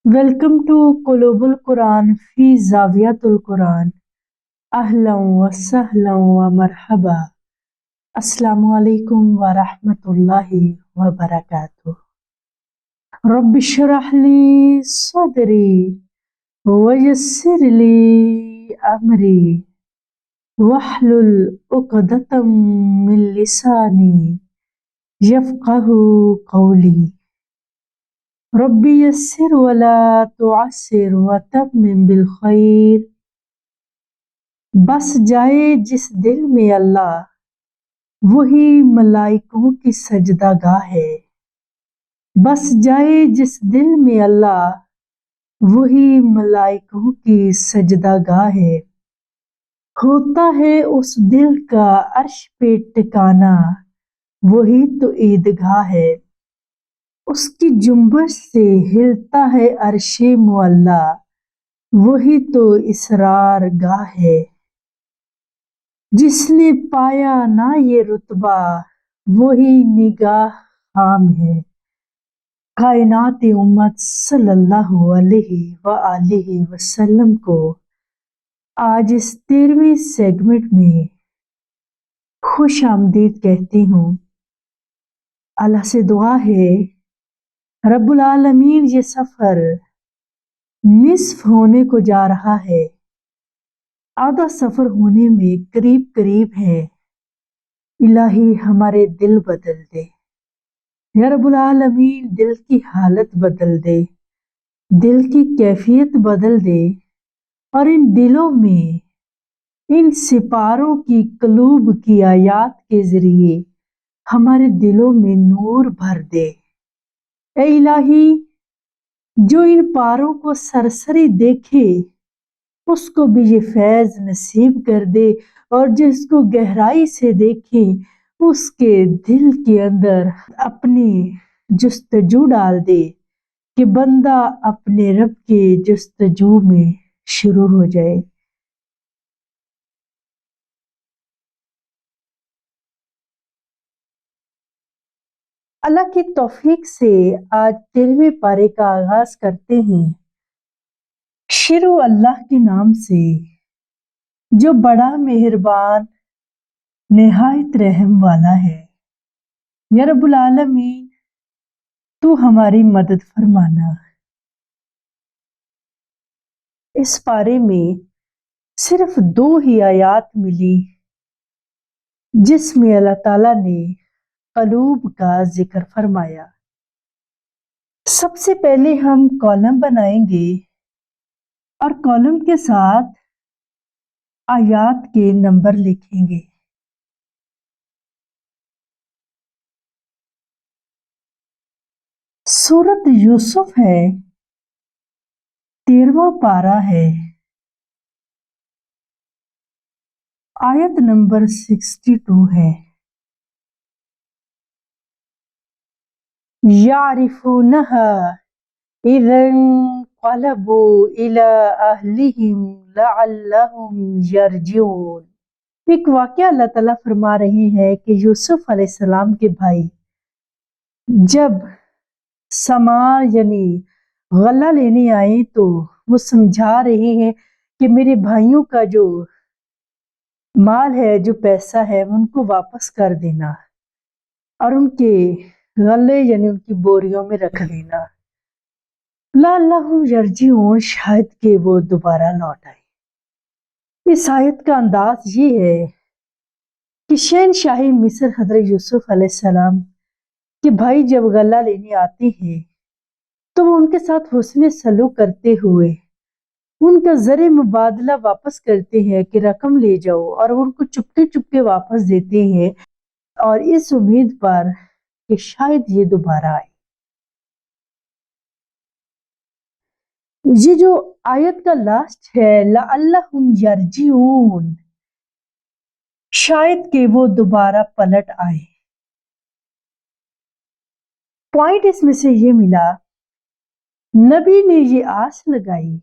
Welcome to Global Quran fi Zawiyatul Quran. Ahlan wa sahlan wa marhaba. Assalamu alaikum wa rahmatullahi wa barakatuh. Rabbi shrah li sadri wa yassir li amri wahlul uqdatam min lisani yafqahu qawli. ربی یسر ولا تعسر وتمم بالخیر. بس جائے جس دل میں اللہ وہی ملائکوں کی سجدہ گاہ ہے. بس جائے جس دل میں اللہ وہی ملائکوں کی سجدہ گاہ ہے. ہوتا ہے اس دل کا عرش پہ ٹکانا وہی تو عیدگاہ ہے. اس کی جنبش سے ہلتا ہے عرش معلا وہی تو اسرار گاہ ہے. جس نے پایا نہ یہ رتبہ وہی نگاہ خام ہے. کائنات امت صلی اللہ علیہ وآلہ وسلم کو آج اس 13ویں سیگمنٹ میں خوش آمدید کہتی ہوں. اللہ سے دعا ہے رب العالمین یہ سفر نصف ہونے کو جا رہا ہے، آدھا سفر ہونے میں قریب قریب ہے. الہی ہمارے دل بدل دے یا رب العالمین، دل کی حالت بدل دے، دل کی کیفیت بدل دے، اور ان دلوں میں ان سپاروں کی قلوب کی آیات کے ذریعے ہمارے دلوں میں نور بھر دے. اے الہی، جو ان پاروں کو سرسری دیکھے اس کو بھی یہ فیض نصیب کر دے، اور جس کو گہرائی سے دیکھے اس کے دل کے اندر اپنی جستجو ڈال دے کہ بندہ اپنے رب کے جستجو میں شروع ہو جائے. اللہ کی توفیق سے آج 13ویں پارے کا آغاز کرتے ہیں. شروع اللہ کے نام سے جو بڑا مہربان نہایت رحم والا ہے. یا رب العالمین، تو ہماری مدد فرمانا. اس پارے میں صرف 2 ہی آیات ملی جس میں اللہ تعالیٰ نے قلوب کا ذکر فرمایا. سب سے پہلے ہم کالم بنائیں گے اور کالم کے ساتھ آیات کے نمبر لکھیں گے. سورت یوسف ہے، 13واں پارہ ہے، آیت نمبر 62 ہے. يعرفونها إذا انقلبوا إلى أهلهم لعلهم يرجعون. ایک واقعہ اللہ تعالیٰ فرما رہے ہیں کہ یوسف علیہ السلام کے بھائی جب سمار یعنی غلہ لینے آئے تو وہ سمجھا رہے ہیں کہ میرے بھائیوں کا جو مال ہے، جو پیسہ ہے، ان کو واپس کر دینا اور ان کے غلے یعنی ان کی بوریوں میں رکھ لینا. لعلہم یرجعون، شاید کہ وہ دوبارہ لوٹ آئے. اس آیت کا انداز یہ ہے کہ شہنشاہی مصر حضرت یوسف علیہ السلام کے بھائی جب غلہ لینے آتے ہیں تو وہ ان کے ساتھ حسن سلوک کرتے ہوئے ان کا زر مبادلہ واپس کرتے ہیں کہ رقم لے جاؤ، اور ان کو چپکے چپکے واپس دیتے ہیں، اور اس امید پر کہ شاید یہ دوبارہ آئے. یہ جو آیت کا لاسٹ ہے لعلہم یرجعون، شاید کہ وہ دوبارہ پلٹ آئے. پوائنٹ اس میں سے یہ ملا، نبی نے یہ آس لگائی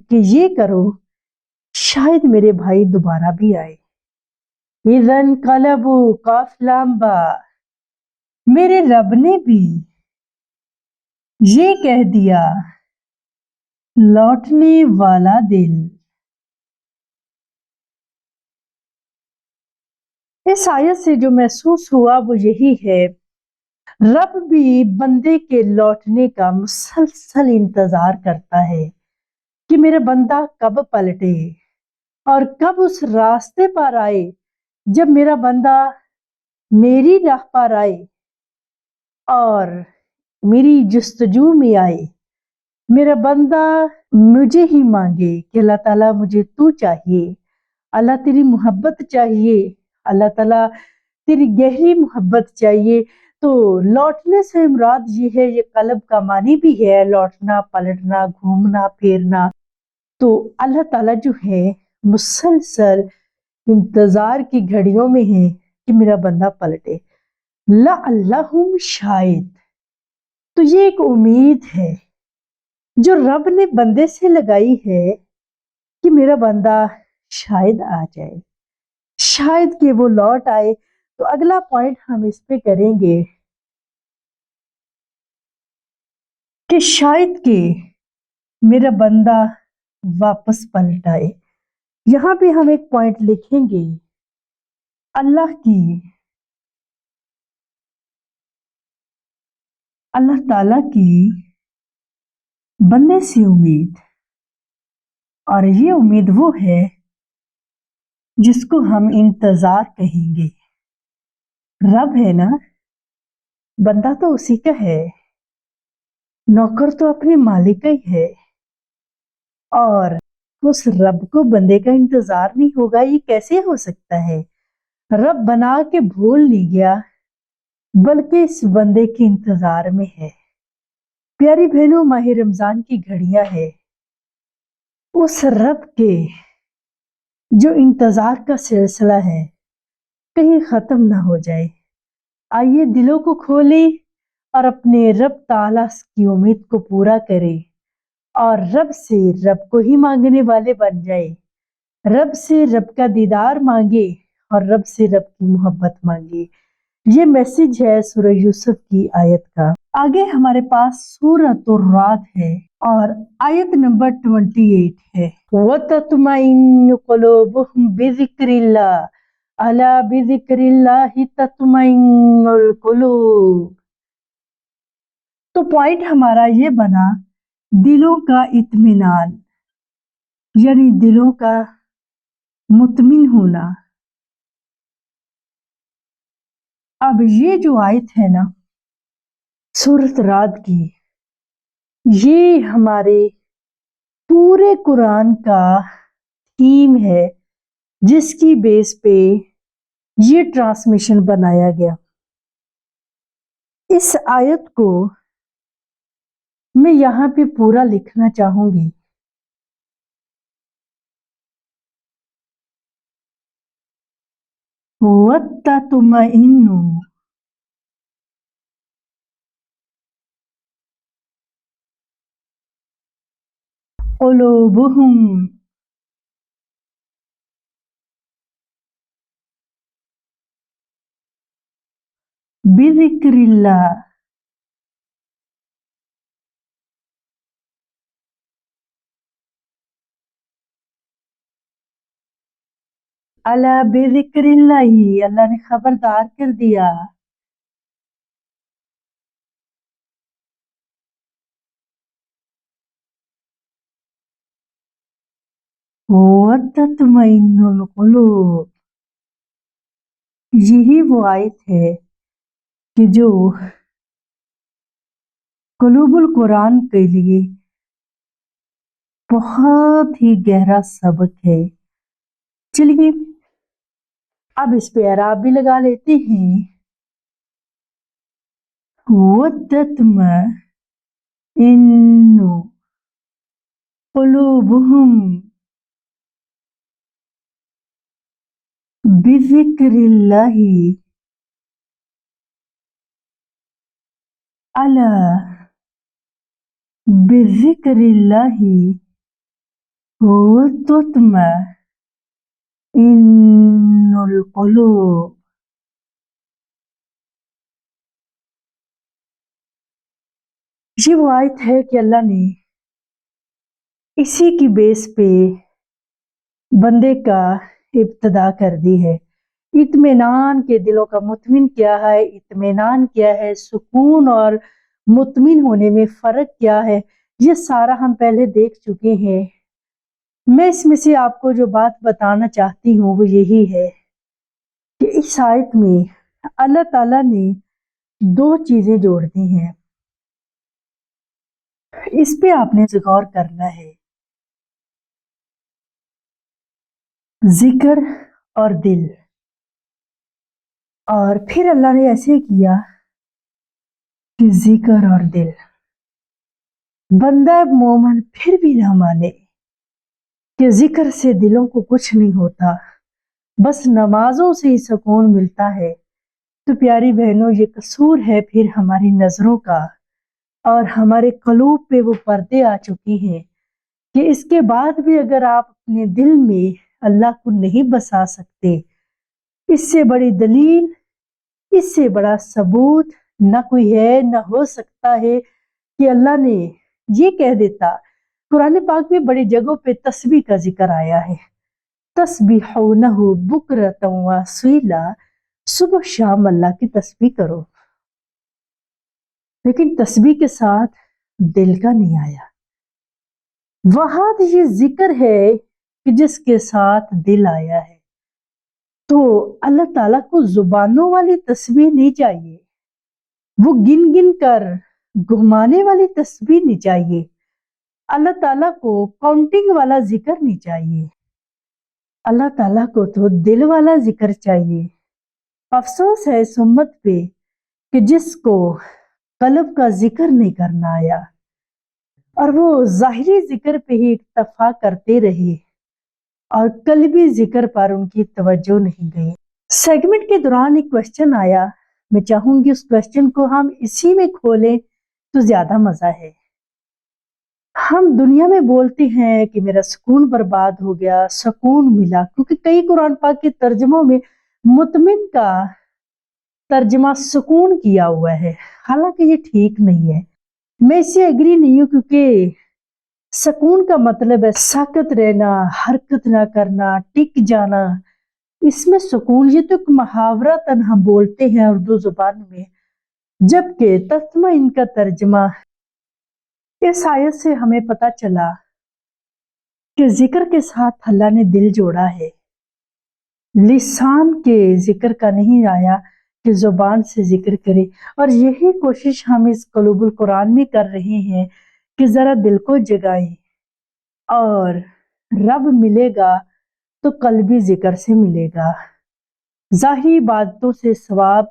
کہ یہ کرو شاید میرے بھائی دوبارہ بھی آئے. اِذَا انقلبوا، قاف لام با، میرے رب نے بھی یہ کہہ دیا लौटने वाला दिल। इस आयत से जो महसूस हुआ वो यही है, रब भी बंदे के लौटने का मुसलसल इंतजार करता है कि मेरा बंदा कब पलटे और कब उस रास्ते पर आए जब मेरा बंदा मेरी राह पर आए और मेरी जुस्तजू में आए। मेरा बंदा मुझे ही मांगे कि अल्लाह ताला मुझे तू चाहिए, अल्लाह तेरी मोहब्बत चाहिए, अल्लाह ताला तेरी गहरी मोहब्बत चाहिए। तो लौटने से मुराद ये है, ये कल्ब का मानी भी है, लौटना, पलटना, घूमना फिरना। तो अल्लाह ताला जो है मुसलसल इंतजार की घड़ियों में है कि मेरा बंदा पलटे। ला अल्लाहुम शायद, तो ये एक उम्मीद है जो रब ने बंदे से लगाई है कि मेरा बंदा शायद आ जाए, शायद कि वो लौट आए। तो अगला पॉइंट हम इस पे करेंगे कि शायद कि मेरा बंदा वापस पलट आए। यहां पे हम एक पॉइंट लिखेंगे, अल्लाह ताला की बंदे से उम्मीद। और ये उम्मीद वो है जिसको हम इंतजार कहेंगे। रब है ना, बंदा तो उसी का है, नौकर तो अपने मालिक का ही है। और उस रब को बंदे का इंतजार नहीं होगा, ये कैसे हो सकता है? रब बना के भूल नहीं गया, बल्कि इस बंदे के इंतजार में है। प्यारी बहनों, माह रमजान की घड़ियां है, उस रब के जो इंतजार का सिलसिला है कहीं खत्म ना हो जाए। आइए दिलों को खोले और अपने रब ताला की उम्मीद को पूरा करे और रब से रब को ही मांगने वाले बन जाए। रब से रब का दीदार मांगे और रब से रब की मोहब्बत मांगे। ये मैसेज है सूरह यूसुफ की आयत का। आगे हमारे पास सूरतुर राद है और आयत नंबर 28 है। वतत्मइन्नु कुलूबुहुम बिज़िक्रिल्लाह अला बिज़िक्रिल्लाहि तत्मइन्नुल कुलूब। तो पॉइंट हमारा ये बना, दिलों का इत्मीनान, यानी दिलों का मुतमिन होना। अब ये जो आयत है ना सूरत राद की, ये हमारे पूरे कुरान का थीम है जिसकी बेस पे ये ट्रांसमिशन बनाया गया। इस आयत को मैं यहाँ पे पूरा लिखना चाहूंगी। वत्ततुमइन्नु कुलूबुहुम बिज़िक्रिल्लाह अला बिज़िक्रिल्लाही, अल्लाह ने खबरदार कर दिया। वत्ततुमइन्नुल कुलूब, यही वो आयत है कि जो कुलूबुल कुरान के लिए बहुत ही गहरा सबक है। चलिए अब इस पे एराब भी लगा लेते हैं। वत्ततमइन्नु कुलूबुहुम बिज़िक्रिल्लाहि अला बिज़िक्रिल्लाहि वत्ततमइन्नुल कुलूब। ये वो आयत है कि अल्लाह ने इसी की बेस पे बंदे का इब्तदा कर दी है। इत्मीनान के दिलों का मुतमिन क्या है, इत्मीनान क्या है, सुकून और मुतमिन होने में फ़र्क क्या है, ये सारा हम पहले देख चुके हैं। मैं इसमें से आपको जो बात बताना चाहती हूँ वो यही है कि इस आयत में अल्लाह ताला ने दो चीज़ें जोड़ दी हैं। इस पे आपने गौर करना है, जिक्र और दिल। और फिर अल्लाह ने ऐसे किया कि जिक्र और दिल। बंदा मोमन फिर भी ना माने कि जिक्र से दिलों को कुछ नहीं होता, बस नमाजों से ही सुकून मिलता है। तो प्यारी बहनों, ये कसूर है फिर हमारी नजरों का, और हमारे कलूब पे वो पर्दे आ चुकी हैं कि इसके बाद भी अगर आप अपने दिल में अल्लाह को नहीं बसा सकते, इससे बड़ी दलील, इससे बड़ा सबूत ना कोई है, ना हो सकता है कि अल्लाह ने ये कह देता। कुरान पाक में बड़ी जगहों पे तस्बीह का जिक्र आया है, तस्बीहुनहु बुकरतन व असीला, सुबह शाम अल्लाह की तस्बीह करो। लेकिन तस्बीह के साथ दिल का नहीं आया। वहां ये जिक्र है कि जिसके साथ दिल आया है। तो अल्लाह ताला को जुबानों वाली तस्बीह नहीं चाहिए, वो गिन गिन कर घुमाने वाली तस्बीह नहीं चाहिए, अल्लाह ताला को काउंटिंग वाला जिक्र नहीं चाहिए, अल्लाह ताला को तो दिल वाला जिक्र चाहिए। अफसोस है इस उम्मत पे कि जिसको कल्ब का जिक्र नहीं करना आया और वो जाहिरी जिक्र पे ही इक्तफा करते रहे और कल्बी जिक्र पर उनकी तवज्जो नहीं गई। सेगमेंट के दौरान एक क्वेश्चन आया, मैं चाहूंगी उस क्वेश्चन को हम इसी में खोलें तो ज्यादा मजा है। हम दुनिया में बोलते हैं कि मेरा सुकून बर्बाद हो गया, सुकून मिला, क्योंकि कई कुरान पाक के तर्जुमों में मुतमिन का तर्जमा सुकून किया हुआ है, हालांकि ये ठीक नहीं है। मैं इससे एग्री नहीं हूँ, क्योंकि सुकून का मतलब है साकत रहना, हरकत ना करना, टिक जाना। इसमें सुकून, ये तो एक मुहावरतन हम बोलते हैं उर्दू जुबान में, जबकि तस्मा इनका तर्जमा इस आयत से हमें पता चला कि जिक्र के साथ अल्लाह ने दिल जोड़ा है। लिसान के जिक्र का नहीं आया कि जुबान से जिक्र करे, और यही कोशिश हम इस कलूबुल कुरान में कर रहे हैं कि जरा दिल को जगाएं, और रब मिलेगा तो कल्बी जिक्र से मिलेगा, जाहिरी बातों से सवाब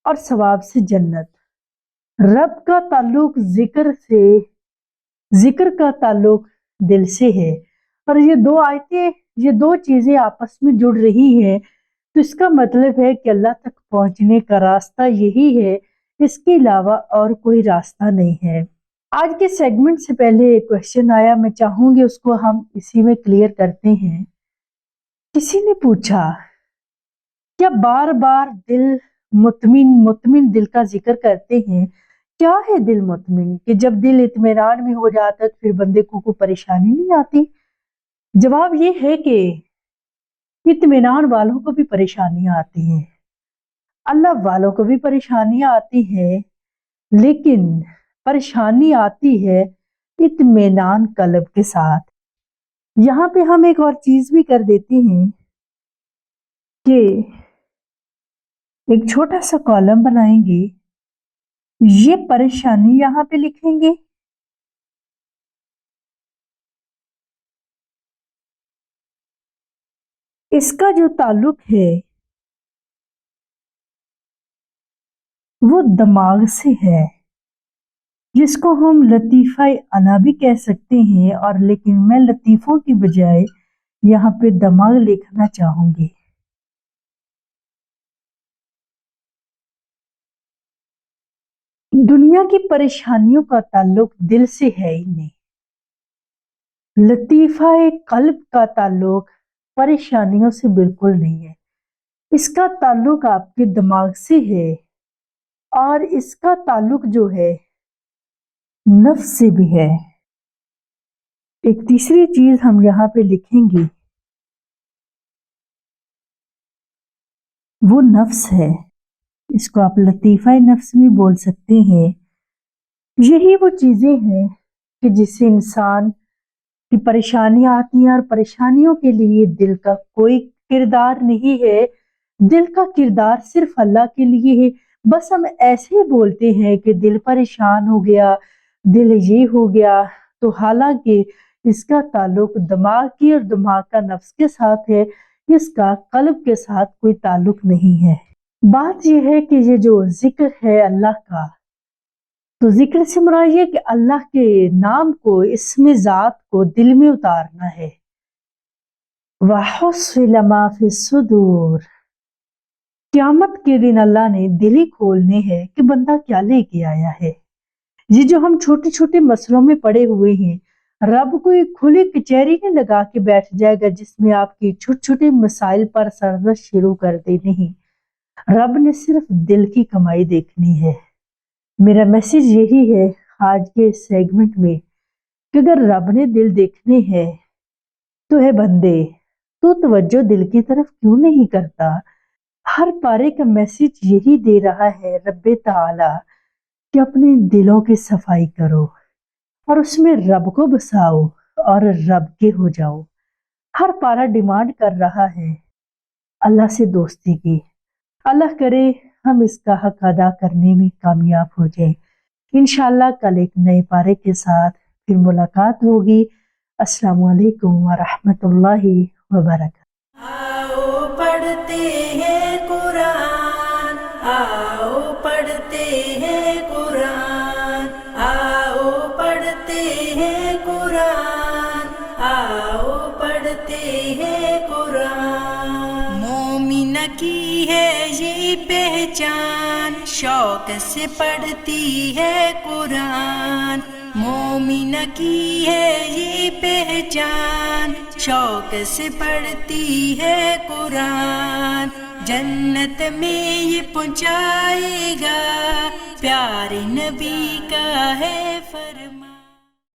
और सवाब से जन्नत। रब का ताल्लुक जिक्र से, जिक्र का ताल्लुक दिल से है, और ये दो आयतें, ये दो चीजें आपस में जुड़ रही हैं, तो इसका मतलब है कि अल्लाह तक पहुंचने का रास्ता यही है, इसके अलावा और कोई रास्ता नहीं है। आज के सेगमेंट से पहले एक क्वेश्चन आया, मैं चाहूंगी उसको हम इसी में क्लियर करते हैं। किसी ने पूछा, क्या बार बार दिल मुतमिन मुतमिन दिल का जिक्र करते हैं? क्या है दिल मुतमिन कि जब दिल इत्मीनान में हो जाता है तो फिर बंदे को कोई परेशानी नहीं आती? जवाब ये है कि इत्मीनान वालों को भी परेशानियां आती हैं, अल्लाह वालों को भी परेशानियां आती हैं, लेकिन परेशानी आती है इत्मीनान कल्ब के साथ। यहाँ पे हम एक और चीज भी कर देते हैं कि एक छोटा सा कॉलम बनाएंगे, ये परेशानी यहाँ पे लिखेंगे, इसका जो ताल्लुक है वो दिमाग से है, जिसको हम लतीफ़ा अना भी कह सकते हैं, और लेकिन मैं लतीफ़ों की बजाय यहाँ पे दिमाग लिखना चाहूंगी। दुनिया की परेशानियों का ताल्लुक दिल से है ही नहीं। लतीफ़ा कल्ब का ताल्लुक परेशानियों से बिल्कुल नहीं है, इसका ताल्लुक आपके दिमाग से है, और इसका ताल्लुक जो है नफ्स से भी है। ایک تیسری چیز ہم یہاں پہ لکھیں گے، وہ نفس ہے، اس کو آپ لطیفہ نفس بھی بول سکتے ہیں۔ یہی وہ چیزیں ہیں کہ جس سے انسان کی پریشانیاں آتی ہیں، اور پریشانیوں کے لیے دل کا کوئی کردار نہیں ہے، دل کا کردار صرف اللہ کے لیے ہے۔ بس ہم ایسے ہی بولتے ہیں کہ دل پریشان ہو گیا، دل یہ ہو گیا، تو حالانکہ اس کا تعلق دماغ کی اور دماغ کا نفس کے ساتھ ہے، اس کا قلب کے ساتھ کوئی تعلق نہیں ہے۔ بات یہ ہے کہ یہ جو ذکر ہے اللہ کا، تو ذکر سے مراد یہ کہ اللہ کے نام کو، اسم ذات کو دل میں اتارنا ہے۔ وَحُصِّلَ مَا فِي الصُّدُورِ، قیامت کے دن اللہ نے دل ہی کھولنے ہیں کہ بندہ کیا لے کے آیا ہے۔ یہ جو ہم چھوٹے چھوٹے مسئلوں میں پڑے ہوئے ہیں، رب کوئی کھلی کچہری نہیں لگا کے بیٹھ جائے گا جس میں آپ کی چھوٹے چھوٹے مسائل پر سرزش شروع کر دے، نہیں، رب نے صرف دل کی کمائی دیکھنی ہے۔ میرا میسج یہی ہے آج کے سیگمنٹ میں کہ اگر رب نے دل دیکھنے ہیں تو ہے بندے، تو توجہ دل کی طرف کیوں نہیں کرتا؟ ہر پارے کا میسج یہی دے رہا ہے رب تعالی کہ اپنے دلوں کی صفائی کرو اور اس میں رب کو بساؤ اور رب کے ہو جاؤ۔ ہر پارا ڈیمانڈ کر رہا ہے اللہ سے دوستی کی۔ اللہ کرے ہم اس کا حق ادا کرنے میں کامیاب ہو جائیں۔ انشاءاللہ کل ایک نئے پارے کے ساتھ پھر ملاقات ہوگی۔ السلام علیکم ورحمۃ اللہ وبرکاتہ۔ آؤ پڑھتے ہیں قرآن، آؤ پڑھتے ہیں قرآن، آؤ پڑھتے ہیں قرآن، آؤ پڑھتے ہیں قرآن۔ مومن کی ہے یہ پہچان، شوق سے پڑھتی ہے قرآن۔ مومن کی ہے یہ پہچان، شوق سے پڑھتی ہے قرآن۔ جنت میں یہ پہنچائے گا، پیارے نبی کا ہے فرمان۔